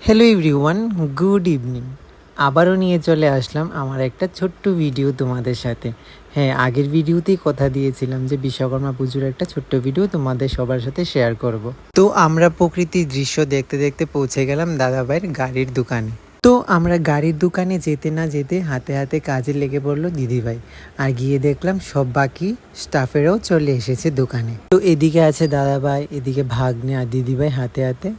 Hello everyone, good evening. আবারও নিয়ে চলে আসলাম আমার একটা ছোট্ট ভিডিও তোমাদের সাথে। হ্যাঁ, আগের ভিডিওতেই কথা দিয়েছিলাম যে বিশ্বকর্মা পুজোর একটা ছোট্ট ভিডিও তোমাদের সবার সাথে শেয়ার করব। তো আমরা প্রকৃতির দৃশ্য দেখতে দেখতে পৌঁছে গেলাম দাদাভাইয়ের গাড়ির দোকানে। তো আমরা গাড়ির দোকানে যেতে না যেতে হাতে হাতে কাজে লেগে পড়লো দিদিভাই। আর গিয়ে দেখলাম সব বাকি স্টাফেরাও চলে এসেছে দোকানে। তো এদিকে আছে দাদাভাই, এদিকে ভাগ্নে আর দিদিভাই হাতে হাতে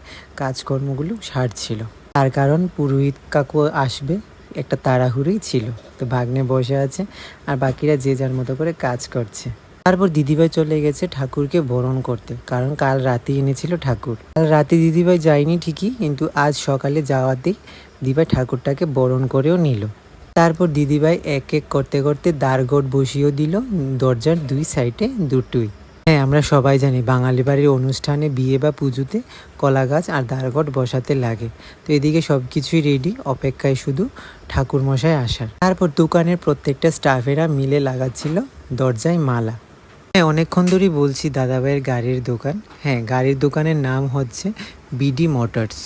কাজকর্মগুলো সারছিল। তার কারণ পুরোহিত কাকু আসবে, একটা তাড়াহুড়োই ছিল। তো ভাগ্নে বসে আছে আর বাকিরা যে যার মতো করে কাজ করছে। তারপর দিদিভাই চলে গেছে ঠাকুরকে বরণ করতে, কারণ কাল রাতে এনেছিল ঠাকুর। কাল রাতে দিদিভাই যায়নি ঠিকই, কিন্তু আজ সকালে যাওয়াতেই দিদিভাই ঠাকুরটাকে বরণ করেও নিল। তারপর দিদিভাই এক এক করতে করতে দ্বারগড় বসিয়েও দিল, দরজার দুই সাইডে দুটোই। হ্যাঁ, আমরা সবাই জানি বাঙালি বাড়ির অনুষ্ঠানে বিয়ে বা পুজোতে কলা গাছ আর দ্বারগড় বসাতে লাগে। তো এদিকে সব কিছুই রেডি, অপেক্ষায় শুধু ঠাকুরমশাই আসার। তারপর দোকানের প্রত্যেকটা স্টাফেরা মিলে লাগাচ্ছিল দরজায় মালা। হ্যাঁ, অনেকক্ষণ ধরেই বলছি দাদাভাইয়ের গাড়ির দোকান। হ্যাঁ, গাড়ির দোকানের নাম হচ্ছে বিডি মোটরস।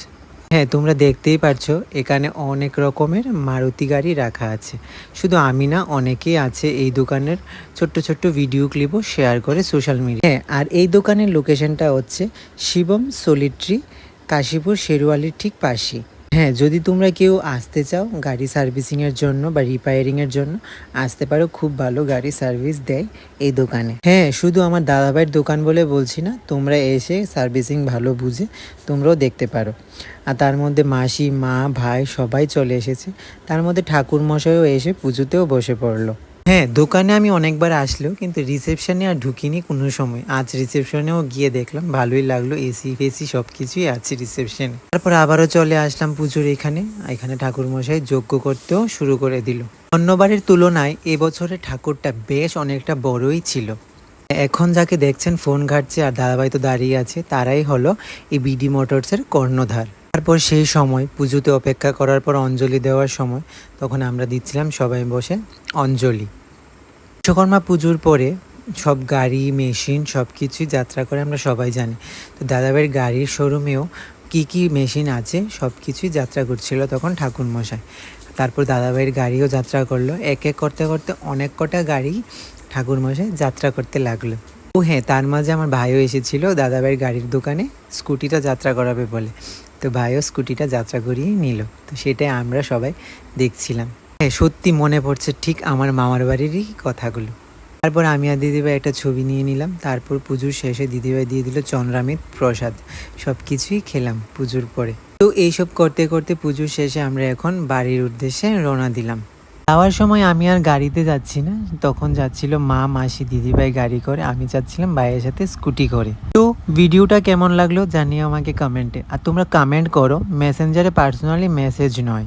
হ্যাঁ, তোমরা দেখতেই পাচ্ছ এখানে অনেক রকমের মারুতি গাড়ি রাখা আছে। শুধু আমি না, অনেকেই আছে এই দোকানের ছোট্ট ছোট্ট ভিডিও ক্লিপও শেয়ার করে সোশ্যাল মিডিয়া। হ্যাঁ, আর এই দোকানের লোকেশনটা হচ্ছে শিবম সলিট্রি, কাশীপুর শেরওয়ালির ঠিক পাশেই। হ্যাঁ, যদি তোমরা কেউ আসতে চাও গাড়ি সার্ভিসিংয়ের জন্য বা রিপেয়ারিংয়ের জন্য আসতে পারো, খুব ভালো গাড়ি সার্ভিস দেয় এই দোকানে। হ্যাঁ, শুধু আমার দাদাভাইয়ের দোকান বলে বলছি না, তোমরা এসে সার্ভিসিং ভালো বুঝে তোমরাও দেখতে পারো। আর তার মধ্যে মাসি, মা, ভাই সবাই চলে এসেছে। তার মধ্যে ঠাকুর মশাইও এসে পুজোতেও বসে পড়লো। হ্যাঁ, দোকানে আমি অনেকবার আসলেও কিন্তু রিসেপশনে আর ঢুকিনি কোনো সময়। আজ রিসেপশনেও গিয়ে দেখলাম, ভালোই লাগলো, এসি ফেসি সব কিছুই আছে রিসেপশনে। তারপর আবারও চলে আসলাম পুজোর এখানে। এখানে ঠাকুর মশাই যজ্ঞ করতেও শুরু করে দিল। অন্যবারের তুলনায় এবছরে ঠাকুরটা বেশ অনেকটা বড়ই ছিল। এখন যাকে দেখছেন ফোন ঘাটছে আর দাদাভাই তো দাঁড়িয়ে আছে, তারাই হলো এই বিডি মোটরসের কর্ণধার। তারপর সেই সময় পুজোতে অপেক্ষা করার পর অঞ্জলি দেওয়ার সময় তখন আমরা দিচ্ছিলাম সবাই বসে অঞ্জলি। বিশ্বকর্মা পুজোর পরে সব গাড়ি মেশিন সব কিছুই যাত্রা করে, আমরা সবাই জানি। তো দাদাভাইয়ের গাড়ির শোরুমেও কি কি মেশিন আছে সব কিছুই যাত্রা করছিল তখন ঠাকুরমশাই। তারপর দাদাভাইয়ের গাড়িও যাত্রা করলো, এক এক করতে করতে অনেক কটা গাড়ি ঠাকুরমশাই যাত্রা করতে লাগলো। ও হ্যাঁ, তার মাঝে আমার ভাইও এসেছিল দাদাভাইয়ের গাড়ির দোকানে স্কুটিটা যাত্রা করাবে বলে। তো ভাইও স্কুটিটা যাত্রা করিয়ে নিল। তো সেটাই আমরা সবাই দেখছিলাম। হ্যাঁ, সত্যি মনে পড়ছে ঠিক আমার মামার বাড়িরই কথাগুলো। তারপর আমি আর দিদিভাই একটা ছবি নিয়ে নিলাম। তারপর পুজোর শেষে দিদিভাই দিয়ে দিল চন্দ্রামিত প্রসাদ। সব কিছুই খেলাম পুজোর পরে। তো এইসব করতে করতে পুজোর শেষে আমরা এখন বাড়ির উদ্দেশ্যে রওনা দিলাম। যাওয়ার সময় আমি আর গাড়িতে যাচ্ছি না, তখন যাচ্ছিল মা, মাসি, দিদিভাই গাড়ি করে, আমি যাচ্ছিলাম ভাইয়ের সাথে স্কুটি করে। তো ভিডিওটা কেমন লাগলো জানিও আমাকে কমেন্টে। আর তোমরা কমেন্ট করো, মেসেঞ্জারে পার্সোনালি মেসেজ নয়।